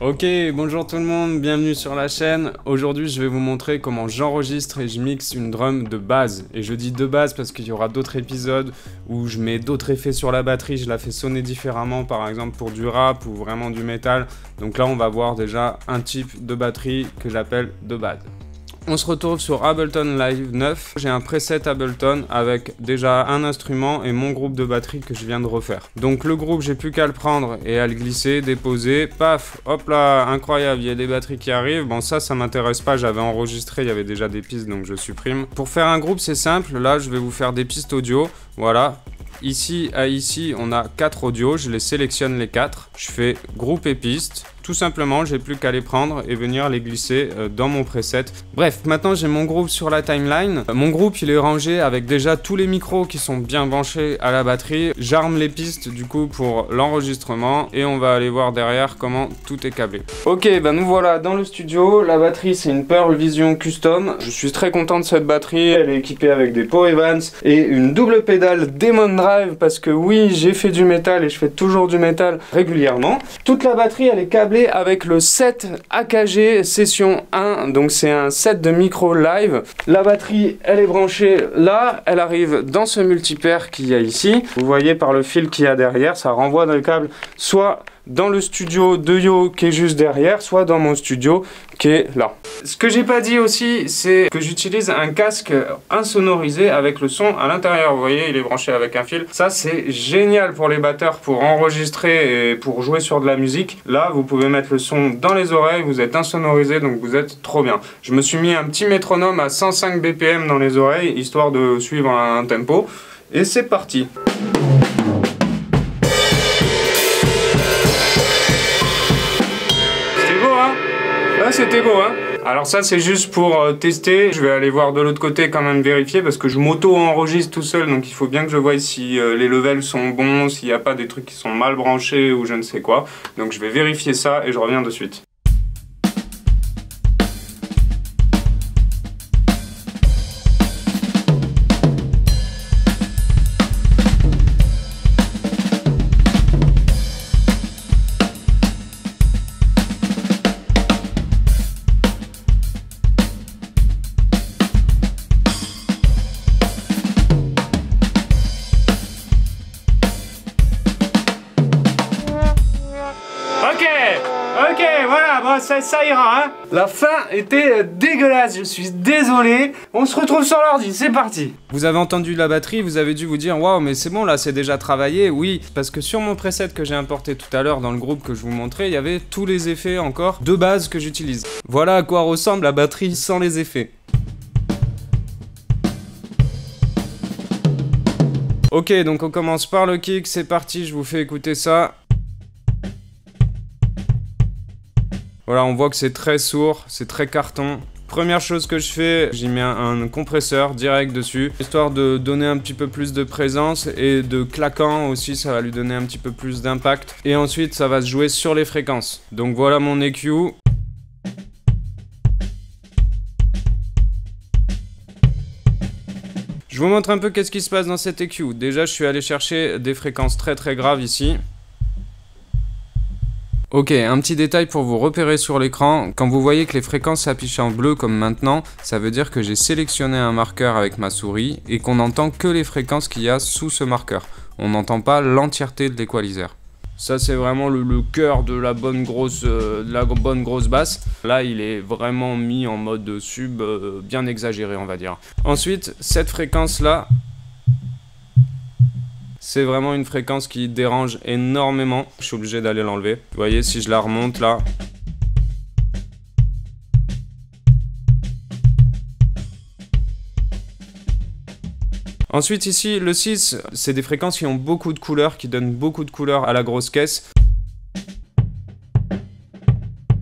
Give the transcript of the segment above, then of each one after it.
Ok, bonjour tout le monde, bienvenue sur la chaîne. Aujourd'hui, je vais vous montrer comment j'enregistre et je mixe une drum de base. Et je dis de base parce qu'il y aura d'autres épisodes où je mets d'autres effets sur la batterie, je la fais sonner différemment, par exemple pour du rap ou vraiment du métal. Donc là, on va voir déjà un type de batterie que j'appelle de base. On se retrouve sur Ableton Live 9. J'ai un preset Ableton avec déjà un instrument et mon groupe de batterie que je viens de refaire. Donc le groupe, j'ai plus qu'à le prendre et à le glisser, déposer, paf, hop là, incroyable, il y a des batteries qui arrivent. Bon ça m'intéresse pas, j'avais enregistré, il y avait déjà des pistes donc je supprime. Pour faire un groupe, c'est simple, là je vais vous faire des pistes audio, voilà. Ici à ici, on a 4 audios, je les sélectionne les 4, je fais groupe et piste. Tout simplement, j'ai plus qu'à les prendre et venir les glisser dans mon preset. Bref, maintenant j'ai mon groupe sur la timeline. Mon groupe, il est rangé avec déjà tous les micros qui sont bien branchés à la batterie. J'arme les pistes du coup pour l'enregistrement et on va aller voir derrière comment tout est câblé. Ok, ben nous voilà dans le studio. La batterie, c'est une Pearl Vision Custom. Je suis très content de cette batterie. Elle est équipée avec des pots Evans et une double pédale Demon Drive parce que oui, j'ai fait du métal et je fais toujours du métal régulièrement. Toute la batterie, elle est câblée avec le set AKG Session 1, donc c'est un set de micro live. La batterie, elle est branchée là, elle arrive dans ce multipaire qu'il y a ici. Vous voyez par le fil qu'il y a derrière, ça renvoie dans le câble soit dans le studio de Yo qui est juste derrière, soit dans mon studio qui est là. Ce que j'ai pas dit aussi, c'est que j'utilise un casque insonorisé avec le son à l'intérieur. Vous voyez, il est branché avec un fil. Ça, c'est génial pour les batteurs, pour enregistrer et pour jouer sur de la musique. Là, vous pouvez mettre le son dans les oreilles, vous êtes insonorisé, donc vous êtes trop bien. Je me suis mis un petit métronome à 105 BPM dans les oreilles, histoire de suivre un tempo. Et c'est parti. C'était beau, hein. Alors ça, c'est juste pour tester. Je vais aller voir de l'autre côté quand même vérifier parce que je m'auto-enregistre tout seul. Donc il faut bien que je voie si les levels sont bons, s'il n'y a pas des trucs qui sont mal branchés ou je ne sais quoi. Donc je vais vérifier ça et je reviens de suite. Ok, voilà, bon, ça ira, hein. La fin était dégueulasse, je suis désolé. On se retrouve sur l'ordi, c'est parti. Vous avez entendu la batterie, vous avez dû vous dire, waouh, mais c'est bon, là, c'est déjà travaillé. Oui, parce que sur mon preset que j'ai importé tout à l'heure dans le groupe que je vous montrais, il y avait tous les effets encore de base que j'utilise. Voilà à quoi ressemble la batterie sans les effets. Ok, donc on commence par le kick, c'est parti, je vous fais écouter ça. Voilà, on voit que c'est très sourd, c'est très carton. Première chose que je fais, j'y mets un compresseur direct dessus, histoire de donner un petit peu plus de présence et de claquant aussi, ça va lui donner un petit peu plus d'impact. Et ensuite, ça va se jouer sur les fréquences. Donc voilà mon EQ. Je vous montre un peu qu'est-ce qui se passe dans cet EQ. Déjà, je suis allé chercher des fréquences très graves ici. Ok, un petit détail pour vous repérer sur l'écran. Quand vous voyez que les fréquences s'affichent en bleu comme maintenant, ça veut dire que j'ai sélectionné un marqueur avec ma souris et qu'on n'entend que les fréquences qu'il y a sous ce marqueur. On n'entend pas l'entièreté de l'équaliseur. Ça, c'est vraiment le cœur de la bonne grosse basse. Là, il est vraiment mis en mode sub bien exagéré, on va dire. Ensuite, cette fréquence-là, c'est vraiment une fréquence qui dérange énormément. Je suis obligé d'aller l'enlever. Vous voyez, si je la remonte là. Ensuite ici, le 6, c'est des fréquences qui ont beaucoup de couleurs, qui donnent beaucoup de couleurs à la grosse caisse.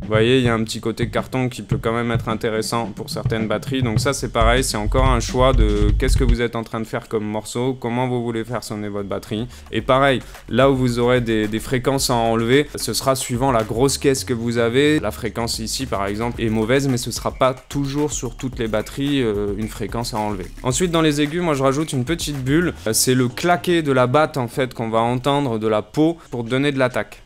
Vous voyez, il y a un petit côté carton qui peut quand même être intéressant pour certaines batteries. Donc ça, c'est pareil, c'est encore un choix de qu'est-ce que vous êtes en train de faire comme morceau, comment vous voulez faire sonner votre batterie. Et pareil, là où vous aurez des fréquences à enlever, ce sera suivant la grosse caisse que vous avez. La fréquence ici, par exemple, est mauvaise, mais ce sera pas toujours sur toutes les batteries une fréquence à enlever. Ensuite, dans les aigus, moi, je rajoute une petite bulle. C'est le claquet de la batte, en fait, qu'on va entendre de la peau pour donner de l'attaque.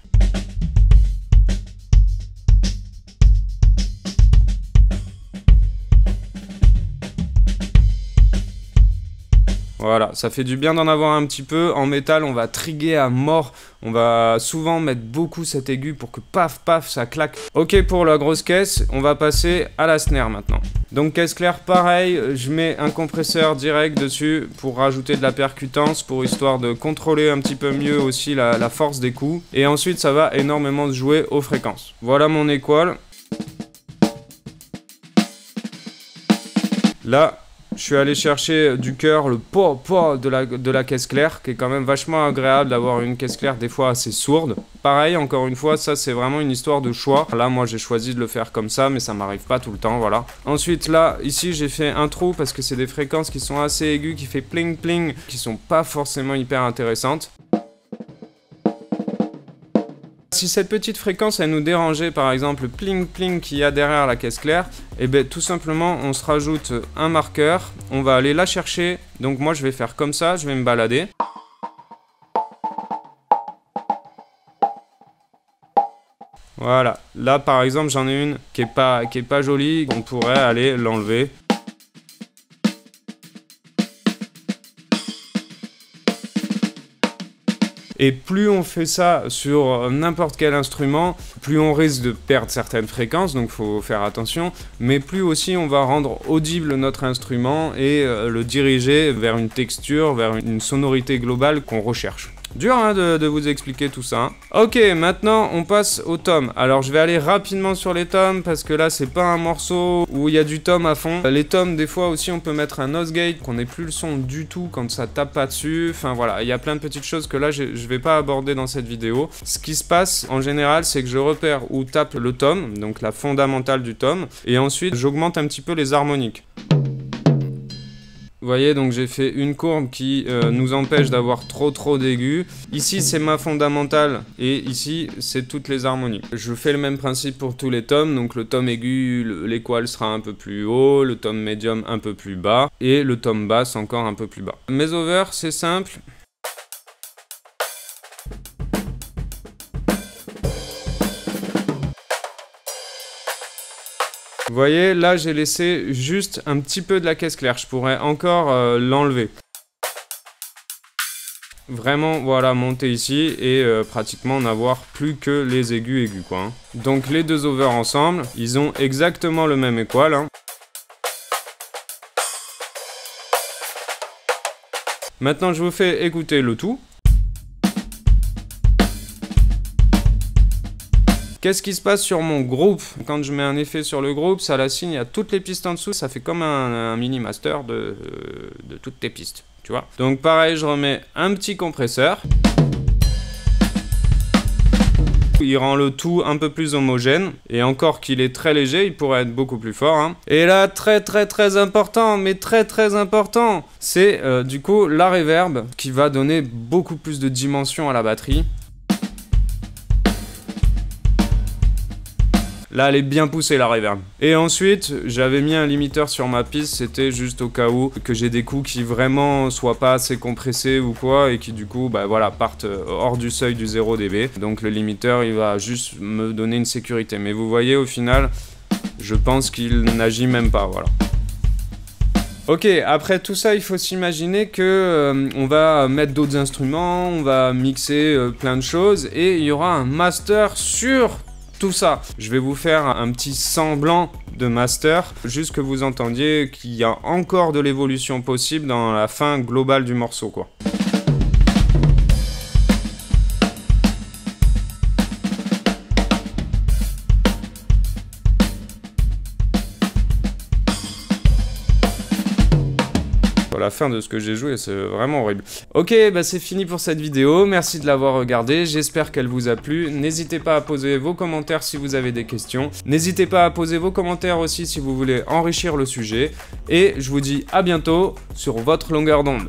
Voilà, ça fait du bien d'en avoir un petit peu. En métal, on va triguer à mort. On va souvent mettre beaucoup cet aigu pour que paf paf ça claque. Ok, pour la grosse caisse, on va passer à la snare maintenant. Donc caisse claire, pareil, je mets un compresseur direct dessus pour rajouter de la percutance, pour histoire de contrôler un petit peu mieux aussi la force des coups. Et ensuite ça va énormément se jouer aux fréquences. Voilà mon équal. Là, je suis allé chercher du cœur, le po de la caisse claire, qui est quand même vachement agréable d'avoir une caisse claire des fois assez sourde. Pareil, encore une fois, ça c'est vraiment une histoire de choix. Là, moi j'ai choisi de le faire comme ça, mais ça m'arrive pas tout le temps, voilà. Ensuite, là, ici, j'ai fait un trou parce que c'est des fréquences qui sont assez aiguës, qui fait pling pling, qui sont pas forcément hyper intéressantes. Si cette petite fréquence elle nous dérangeait, par exemple le pling pling qu'il y a derrière la caisse claire, et bien tout simplement on se rajoute un marqueur, on va aller la chercher. Donc moi je vais faire comme ça, je vais me balader. Voilà, là par exemple j'en ai une qui est pas jolie, on pourrait aller l'enlever. Et plus on fait ça sur n'importe quel instrument, plus on risque de perdre certaines fréquences, donc il faut faire attention, mais plus aussi on va rendre audible notre instrument et le diriger vers une texture, vers une sonorité globale qu'on recherche. Dur hein, de vous expliquer tout ça. Ok, maintenant on passe au tom. Alors je vais aller rapidement sur les toms parce que là c'est pas un morceau où il y a du tom à fond. Les toms des fois aussi on peut mettre un nose gate, qu'on n'ait plus le son du tout quand ça tape pas dessus. Enfin voilà, il y a plein de petites choses que là je vais pas aborder dans cette vidéo. Ce qui se passe en général c'est que je repère où tape le tom, donc la fondamentale du tom, et ensuite j'augmente un petit peu les harmoniques. Vous voyez, donc j'ai fait une courbe qui nous empêche d'avoir trop d'aigus. Ici, c'est ma fondamentale et ici, c'est toutes les harmoniques. Je fais le même principe pour tous les toms. Donc le tom aigu, l'équal sera un peu plus haut, le tom médium un peu plus bas et le tom basse encore un peu plus bas. Mes overs, c'est simple. Vous voyez, là j'ai laissé juste un petit peu de la caisse claire, je pourrais encore l'enlever. Vraiment, voilà, monter ici et pratiquement n'avoir plus que les aigus quoi. Hein. Donc les deux overs ensemble, ils ont exactement le même équal. Hein. Maintenant je vous fais écouter le tout. Qu'est-ce qui se passe sur mon groupe? Quand je mets un effet sur le groupe, ça l'assigne à toutes les pistes en dessous, ça fait comme un mini master de toutes tes pistes, tu vois. Donc pareil, je remets un petit compresseur. Il rend le tout un peu plus homogène, et encore qu'il est très léger, il pourrait être beaucoup plus fort. Hein. Et là, très important, mais très important, c'est du coup la reverb qui va donner beaucoup plus de dimension à la batterie. Là, elle est bien poussée, la reverb. Et ensuite, j'avais mis un limiteur sur ma piste, c'était juste au cas où que j'ai des coups qui vraiment soient pas assez compressés ou quoi, et qui du coup, bah voilà, partent hors du seuil du 0 dB. Donc le limiteur, il va juste me donner une sécurité. Mais vous voyez, au final, je pense qu'il n'agit même pas, voilà. Ok, après tout ça, il faut s'imaginer que on va mettre d'autres instruments, on va mixer plein de choses, et il y aura un master sur tout ça. Je vais vous faire un petit semblant de master, juste que vous entendiez qu'il y a encore de l'évolution possible dans la fin globale du morceau, quoi. La fin de ce que j'ai joué, c'est vraiment horrible. Ok, bah c'est fini pour cette vidéo, merci de l'avoir regardée, j'espère qu'elle vous a plu. N'hésitez pas à poser vos commentaires si vous avez des questions. N'hésitez pas à poser vos commentaires aussi si vous voulez enrichir le sujet. Et je vous dis à bientôt sur votre longueur d'onde.